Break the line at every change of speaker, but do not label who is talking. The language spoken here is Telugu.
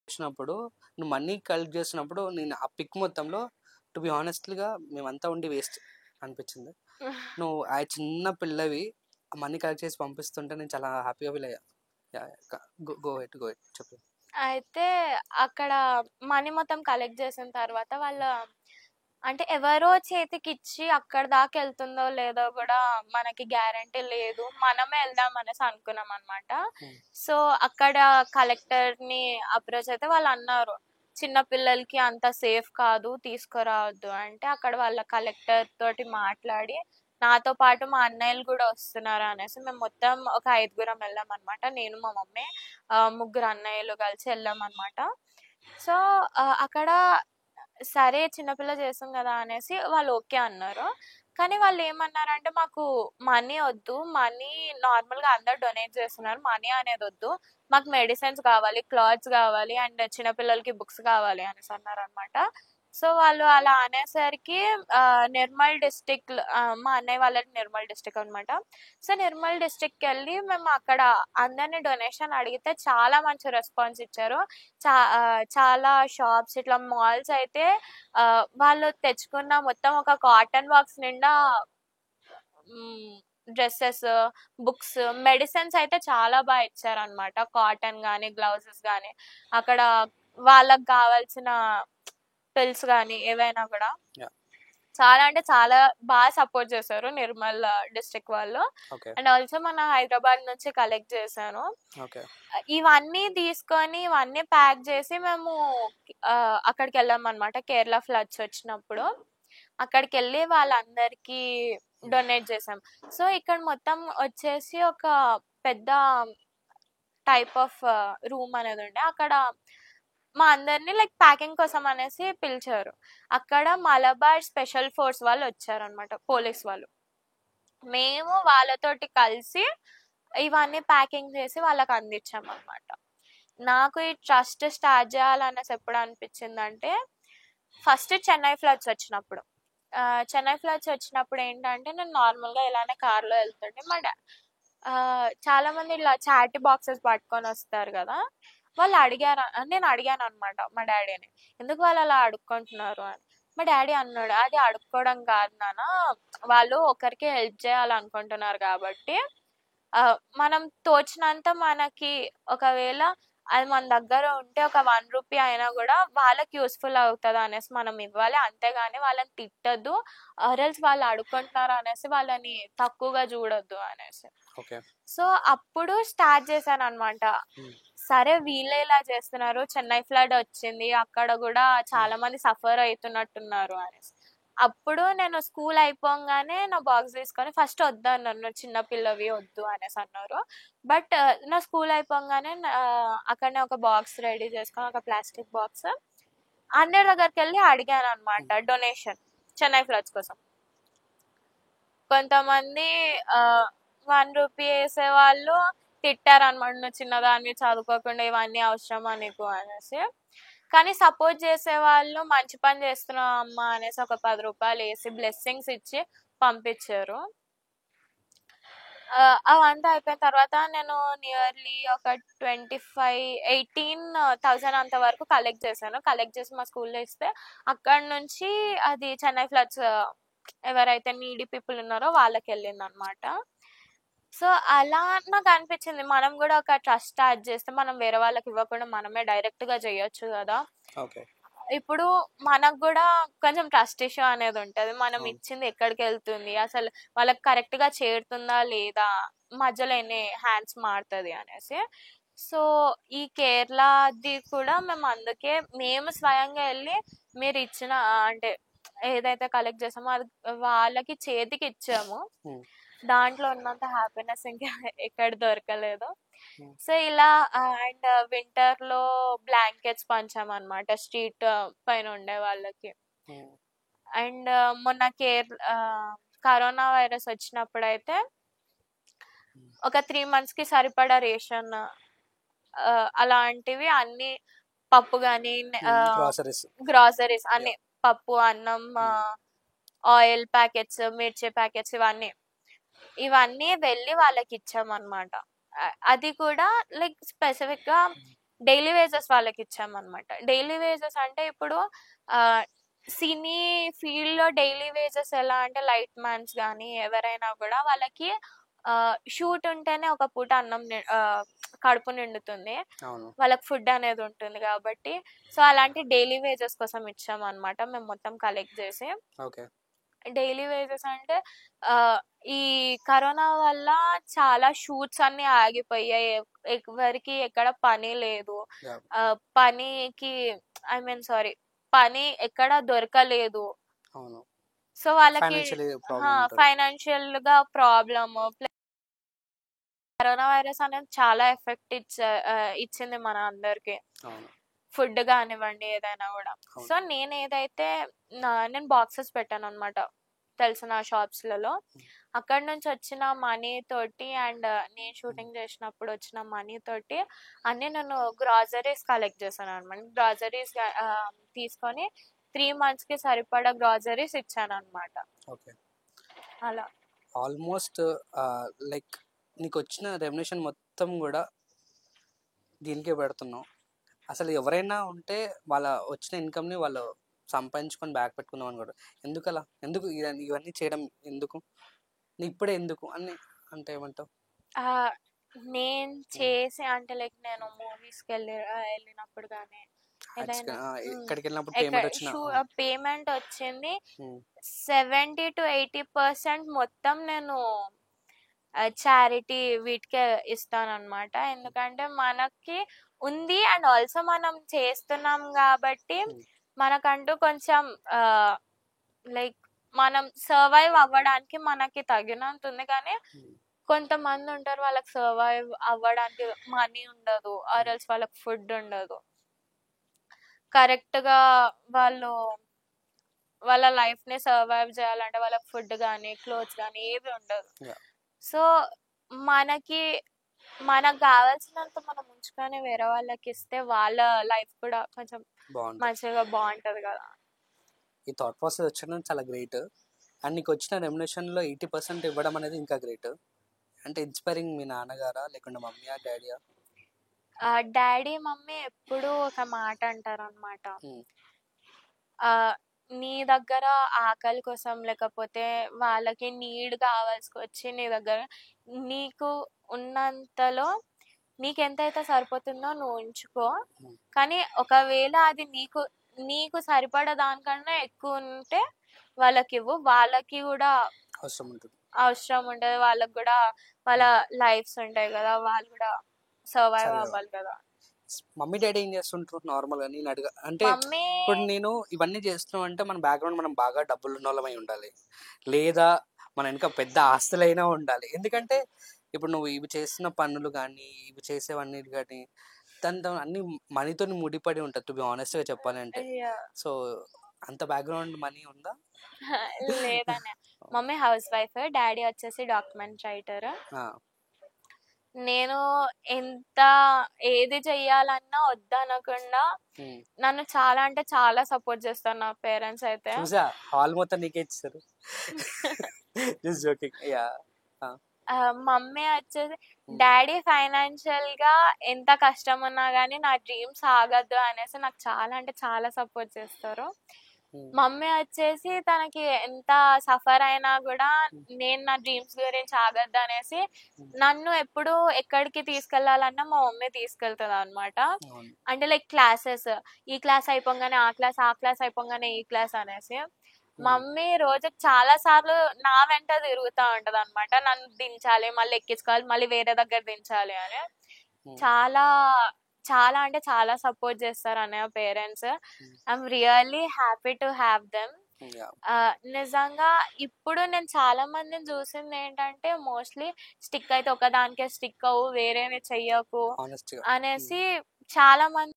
వచ్చినప్పుడు నువ్వు మనీ కలెక్ట్ చేసినప్పుడు నేను ఆ పిక్ మొత్తంలో టు బి హానెస్ట్లీగా మేమంతా ఉండి వేస్ట్ అనిపించింది. నువ్వు ఆ చిన్న పిల్లవి మనీ కలెక్ట్ చేసి పంపిస్తుంటే నేను చాలా హ్యాపీగా ఫీల్ అయ్యా. గో చెప్పు.
అయితే అక్కడ మనీ మొత్తం కలెక్ట్ చేసిన తర్వాత వాళ్ళ అంటే ఎవరో చేతికి ఇచ్చి అక్కడ దాకా వెళ్తుందో లేదో కూడా మనకి గ్యారంటీ లేదు. మనమే వెళ్దాం అనేసి అనుకున్నాం అనమాట. సో అక్కడ కలెక్టర్ ని అప్రోచ్ అయితే వాళ్ళు అన్నారు చిన్న పిల్లలకి అంత సేఫ్ కాదు తీసుకురావద్దు అంటే, అక్కడ వాళ్ళ కలెక్టర్ తోటి మాట్లాడి నాతో పాటు మా అన్నయ్యలు కూడా వస్తున్నారు అనేసి మేము మొత్తం ఒక 5గురం వెళ్ళాం అనమాట. నేను మా మమ్మీ ముగ్గురు అన్నయ్యలు కలిసి వెళ్ళాం అనమాట. సో అక్కడ సరే చిన్నపిల్ల చేస్తాం కదా అనేసి వాళ్ళు ఓకే అన్నారు. కానీ వాళ్ళు ఏమన్నారంటే మాకు మనీ వద్దు, మనీ నార్మల్గా అందరు డొనేట్ చేస్తున్నారు, మనీ అనేది వద్దు, మాకు మెడిసిన్స్ కావాలి, క్లాత్స్ కావాలి అండ్ చిన్నపిల్లలకి బుక్స్ కావాలి అనేసి అన్నారు అనమాట. సో వాళ్ళు అలా అనేసరికి నిర్మల్ డిస్టిక్, మా అన్నయ్య వాళ్ళది నిర్మల్ డిస్టిక్ అనమాట. సో నిర్మల్ డిస్టిక్కి వెళ్ళి మేము అక్కడ అందరినీ డొనేషన్ అడిగితే చాలా మంచి రెస్పాన్స్ ఇచ్చారు. చాలా షాప్స్ ఇట్లా మాల్స్ అయితే వాళ్ళు తెచ్చుకున్న మొత్తం ఒక కాటన్ బాక్స్ నిండా డ్రెస్సెస్, బుక్స్, మెడిసిన్స్ అయితే చాలా బాగా ఇచ్చారనమాట. కాటన్ కానీ గ్లౌజెస్ కానీ అక్కడ వాళ్ళకి కావాల్సిన పిల్స్ కానీ ఏవైనా కూడా చాలా అంటే చాలా బాగా సపోర్ట్ చేశారు నిర్మల్ డిస్ట్రిక్ట్ వాళ్ళు. అండ్ ఆల్సో మన హైదరాబాద్ నుంచి కలెక్ట్ చేశాను. ఇవన్నీ తీసుకొని ఇవన్నీ ప్యాక్ చేసి మేము అక్కడికి వెళ్ళాం అనమాట. కేరళ ఫ్లడ్స్ వచ్చినప్పుడు అక్కడికి వెళ్ళి వాళ్ళందరికీ డొనేట్ చేసాం. సో ఇక్కడ మొత్తం వచ్చేసి ఒక పెద్ద టైప్ ఆఫ్ రూమ్ అనేది ఉండే, అక్కడ మా అందరినీ లైక్ ప్యాకింగ్ కోసం అనేసి పిలిచారు. అక్కడ మలబార్ స్పెషల్ ఫోర్స్ వాళ్ళు వచ్చారనమాట, పోలీస్ వాళ్ళు. మేము వాళ్ళతోటి కలిసి ఇవన్నీ ప్యాకింగ్ చేసి వాళ్ళకి అందించాం అనమాట. నాకు ఈ ట్రస్ట్ స్టార్ట్ చేయాలనేసి ఎప్పుడు అనిపించిందంటే, ఫస్ట్ చెన్నై ఫ్లడ్స్ వచ్చినప్పుడు. చెన్నై ఫ్లడ్స్ వచ్చినప్పుడు ఏంటంటే నేను నార్మల్గా ఇలానే కార్లో వెళ్తుంటే చాలా మంది ఇలా చాటి బాక్సెస్ పట్టుకొని వస్తారు కదా, వాళ్ళు అడిగారు, నేను అడిగాను అనమాట మా డాడీని ఎందుకు వాళ్ళు అలా అడుక్కుంటున్నారు అని. మా డాడీ అన్నాడు అది అడుక్కోవడం కాదు నాన్న, వాళ్ళు ఒకరికి హెల్ప్ చేయాలనుకుంటున్నారు కాబట్టి మనం తోచినంత మనకి ఒకవేళ అది మన దగ్గర ఉంటే ఒక 1 రూపీ అయినా కూడా వాళ్ళకి యూస్ఫుల్ అవుతుంది అనేసి మనం ఇవ్వాలి, అంతేగాని వాళ్ళని తిట్టద్దు, ఆర్ఎల్స్ వాళ్ళు అడుక్కుంటున్నారు అనేసి వాళ్ళని తక్కువగా చూడొద్దు అనేసి. సో అప్పుడు స్టార్ట్ చేశాను అనమాట. సరే వీళ్ళే ఇలా చేస్తున్నారు, చెన్నై ఫ్లడ్ వచ్చింది అక్కడ కూడా చాలా మంది సఫర్ అవుతున్నట్టున్నారు అనేసి. అప్పుడు నేను స్కూల్ అయిపోగానే నా బాక్స్ తీసుకొని ఫస్ట్ వద్దు అన్నారు, చిన్న పిల్లవి వద్దు అనేసి అన్నారు. బట్ నా స్కూల్ అయిపోగానే అక్కడనే ఒక బాక్స్ రెడీ చేసుకొని, ఒక ప్లాస్టిక్ బాక్స్ అందరి దగ్గరికి వెళ్ళి అడిగాను అనమాట డొనేషన్ చెన్నై ఫ్లడ్స్ కోసం. కొంతమంది 1 రూపీ వేసే వాళ్ళు తిట్టారనమాట, నువ్వు చిన్నదాన్ని చదువుకోకుండా ఇవన్నీ అవసరమా నీకు అనేసి. కానీ సపోర్ట్ చేసే వాళ్ళు మంచి పని చేస్తున్నావు అమ్మా అనేసి ఒక 10 రూపాయలు వేసి బ్లెస్సింగ్స్ ఇచ్చి పంపించారు. అవంతా అయిపోయిన తర్వాత నేను నియర్లీ ఒక 18,000 అంత వరకు కలెక్ట్ చేశాను. కలెక్ట్ చేసి మా స్కూల్లో ఇస్తే అక్కడ నుంచి అది చెన్నై ఫ్లడ్స్ ఎవరైతే నీడీ పీపుల్ ఉన్నారో వాళ్ళకి వెళ్ళింది అనమాట. సో అలా నాకు అనిపించింది మనం కూడా ఒక ట్రస్ట్ స్టార్ట్ చేస్తే మనం వేరే వాళ్ళకి ఇవ్వకుండా మనమే డైరెక్ట్ గా చేయొచ్చు కదా. ఇప్పుడు మనకు కూడా కొంచెం ట్రస్ట్ ఇష్యూ అనేది ఉంటది, మనం ఇచ్చింది ఎక్కడికి వెళ్తుంది, అసలు వాళ్ళకి కరెక్ట్ గా చేరుతుందా లేదా, మధ్యలో ఎన్ని హ్యాండ్స్ మారుతుంది అనేసి. సో ఈ కేరళది కూడా మేము అందుకే మేము స్వయంగా వెళ్ళి మీరు ఇచ్చిన అంటే ఏదైతే కలెక్ట్ చేసామో అది వాళ్ళకి చేతికి ఇచ్చాము. దాంట్లో ఉన్నంత హ్యాపీనెస్ ఇంకా ఎక్కడ దొరకలేదు. సో ఇలా అండ్ వింటర్ లో బ్లాంకెట్స్ పంచామన్నమాట స్ట్రీట్ పైన ఉండే వాళ్ళకి. అండ్ మొన్న కరోనా వైరస్ వచ్చినప్పుడు అయితే ఒక 3 months కి సరిపడా రేషన్ అలాంటివి అన్ని, పప్పు కానీ గ్రాసరీస్ అన్ని, పప్పు, అన్నం, ఆయిల్ ప్యాకెట్స్, మిర్చి ప్యాకెట్స్, ఇవన్నీ వెళ్ళి వాళ్ళకి ఇచ్చామన్నమాట. అది కూడా లైక్ స్పెసిఫిక్ గా డైలీ వేజెస్ వాళ్ళకి ఇచ్చామన్నమాట. డైలీ వేజెస్ అంటే ఇప్పుడు సినీ ఫీల్డ్ లో డైలీ వేజెస్ ఎలా అంటే లైట్ మ్యాన్స్ కానీ ఎవరైనా కూడా వాళ్ళకి షూట్ ఉంటేనే ఒక పూట కడుపు నిండుతుంది,
అవును.
వాళ్ళకి ఫుడ్ అనేది ఉంటుంది కాబట్టి. సో అలాంటి డైలీ వేజెస్ కోసం ఇచ్చామన్నమాట మేము మొత్తం కలెక్ట్ చేసి.
ఓకే.
డైలీ వేజెస్ అంటే ఈ కరోనా వల్ల చాలా షూట్స్ అన్ని ఆగిపోయాయి, ఎవరికి ఎక్కడ పని లేదు,
Yeah.
పనికి సారీ పని ఎక్కడ దొరకలేదు.
అవును.
సో వాళ్ళకి
ఫైనాన్షియలీ ప్రాబ్లం ఉంటుంది.
ఫైనాన్షియల్ గా ప్రాబ్లమ్, కరోనా వైరస్ అనేది చాలా ఎఫెక్ట్ ఇచ్చింది మన అందరికి,
అవును.
ఫుడ్ కానివ్వండి ఏదైనా కూడా.
అవును.
సో నేను బాక్సెస్ పెట్టాను అనమాట తెలిసిన షాప్స్ లలో. అక్కడ నుంచి వచ్చిన మనీ తోటి అండ్ నేను షూటింగ్ చేసినప్పుడు వచ్చిన మనీ తోటి అన్ని నేను గ్రాసరీస్ కలెక్ట్ చేశాను అనమాట. గ్రాసరీస్ తీసుకొని 3 months కి సరిపడా గ్రాసరీస్ ఇచ్చాను అనమాట.
ఓకే.
అలా
ఆల్మోస్ట్ లైక్ నీకు వచ్చిన రెమ్యునేషన్ మొత్తం కూడా దీనికే పెడుతున్నావు. అసలు ఎవరైనా ఉంటే వాళ్ళ వచ్చిన ఇన్కమ్ని వాళ్ళు సంపాదించుకొని బ్యాగ్ పెట్టుకుందాం అనుకోరు. ఎందుకు అలా? ఎందుకు ఇవన్నీ చేయడం ఎందుకు? ఇప్పుడే ఎందుకు అని అంటే ఏమంటావు?
నేను చేసి అంటే లైక్ నేను మూవీస్కి వెళ్ళినప్పుడు కానీ ఏదైనా
ఎక్కడికి వెళ్ళినప్పుడు పేమెంట్ వచ్చిన
పేమెంట్ వచ్చింది 70 to 80% మొత్తం నేను చారిటీ వీటికే ఇస్తానన్నమాట. ఎందుకంటే మనకి ఉంది అండ్ ఆల్సో మనం చేస్తున్నాం కాబట్టి మనకంటూ కొంచెం లైక్ మనం సర్వైవ్ అవ్వడానికి మనకి తగినంత ఉంది. కానీ కొంతమంది ఉంటారు వాళ్ళకి సర్వైవ్ అవ్వడానికి మనీ ఉండదు, ఆర్ ఎల్స్ వాళ్ళకి ఫుడ్ ఉండదు, కరెక్ట్ గా వాళ్ళు వాళ్ళ లైఫ్ ని సర్వైవ్ చేయాలంటే వాళ్ళకి ఫుడ్ కానీ క్లోత్స్ కానీ ఏవి ఉండదు. సో మనకు కావాల్సినంత మనం ఉంచుకొని వేరే వాళ్ళకి ఇస్తే వాళ్ళ లైఫ్ కూడా కొంచెం మంచిగా బాగుంటది కదా.
ఈ థాట్ ప్రాసెస్ వచ్చడం చాలా గ్రేట్. అండ్ నీకు వచ్చిన రెమ్యునేషన్లో 80% ఇవ్వడం అనేది ఇంకా గ్రేట్. అంటే ఇన్స్పైరింగ్ మీ నాన్నగారా లేకుంటే మమ్మీయా డాడీయా?
డాడీ మమ్మీ ఎప్పుడు ఒక మాట అంటారు అనమాట, నీ దగ్గర ఆకలి కోసం లేకపోతే వాళ్ళకి నీడ్ కావాల్సి వచ్చి నీ దగ్గర నీకు ఉన్నంతలో నీకు ఎంతైతే సరిపోతుందో నువ్వు ఉంచుకో, కానీ ఒకవేళ అది నీకు సరిపడ దానికన్నా ఎక్కువ ఉంటే వాళ్ళకి ఇవ్వు, వాళ్ళకి కూడా అవసరం ఉంటుంది, వాళ్ళకి కూడా వాళ్ళ లైఫ్స్ ఉంటాయి కదా, వాళ్ళు కూడా సర్వైవ్ అవ్వాలి కదా.
మమ్మీ డాడీ ఏం చేస్తుంటారు నార్మల్ గా? నేను అడిగా అంటే ఇప్పుడు నేను ఇవన్నీ చేస్తున్నాం అంటే మన బ్యాక్గ్రౌండ్ మనం బాగా డబ్బులు ఉన్న వాళ్ళమై ఉండాలి, లేదా మన ఇంకా పెద్ద ఆస్తులైనా ఉండాలి. ఎందుకంటే ఇప్పుడు నువ్వు ఇవి చేస్తున్న పనులు కానీ ఇవి చేసేవన్నీ కానీ దాంతో అన్ని మనీతో ముడిపడి ఉంటుంది టు బి ఆనెస్ట్ గా చెప్పాలంటే. సో అంత బ్యాక్గ్రౌండ్ మనీ ఉందా?
లేదనే. మమ్మీ హౌస్ వైఫ్, డాడీ వచ్చేసి డాక్యుమెంట్ రైటర్. నేను ఎంత ఏది చెయ్యాలన్నా వద్దనకుండా నన్ను చాలా అంటే చాలా సపోర్ట్ చేస్తారు నా పేరెంట్స్ అయితే.
హాల్ మొత్తం నీకే ఇచ్చారు.
మమ్మీ వచ్చేసి డాడీ ఫైనాన్షియల్ గా ఎంత కష్టం ఉన్నా గానీ నా డ్రీమ్స్ ఆగద్దు అనేసి నాకు చాలా అంటే చాలా సపోర్ట్ చేస్తారు. మమ్మీ వచ్చేసి తనకి ఎంత సఫర్ అయినా కూడా నేను నా డ్రీమ్స్ గురించి ఆగద్దు అనేసి నన్ను ఎప్పుడు ఎక్కడికి తీసుకెళ్లాలన్నా మా మమ్మీ తీసుకెళ్తుంది అనమాట. అంటే లైక్ క్లాసెస్, ఈ క్లాస్ అయిపోగానే ఆ క్లాస్, ఆ క్లాస్ అయిపోగానే ఈ క్లాస్ అనేసి మమ్మీ రోజుకి చాలా సార్లు నా వెంట తిరుగుతూ ఉంటది అనమాట. నన్ను దించాలి, మళ్ళీ ఎక్కించుకోవాలి, మళ్ళీ వేరే దగ్గర దించాలి అని చాలా చాలా అంటే చాలా సపోర్ట్ చేస్తారు అన్నయ్య parents. I'm really happy to have them. నిజంగా ఇప్పుడు నేను చాలా మందిని చూసింది ఏంటంటే మోస్ట్లీ స్టిక్ అయితే ఒకదానికే స్టిక్ అవ్వు, వేరేవి చెయ్యకు అనేసి చాలా మంది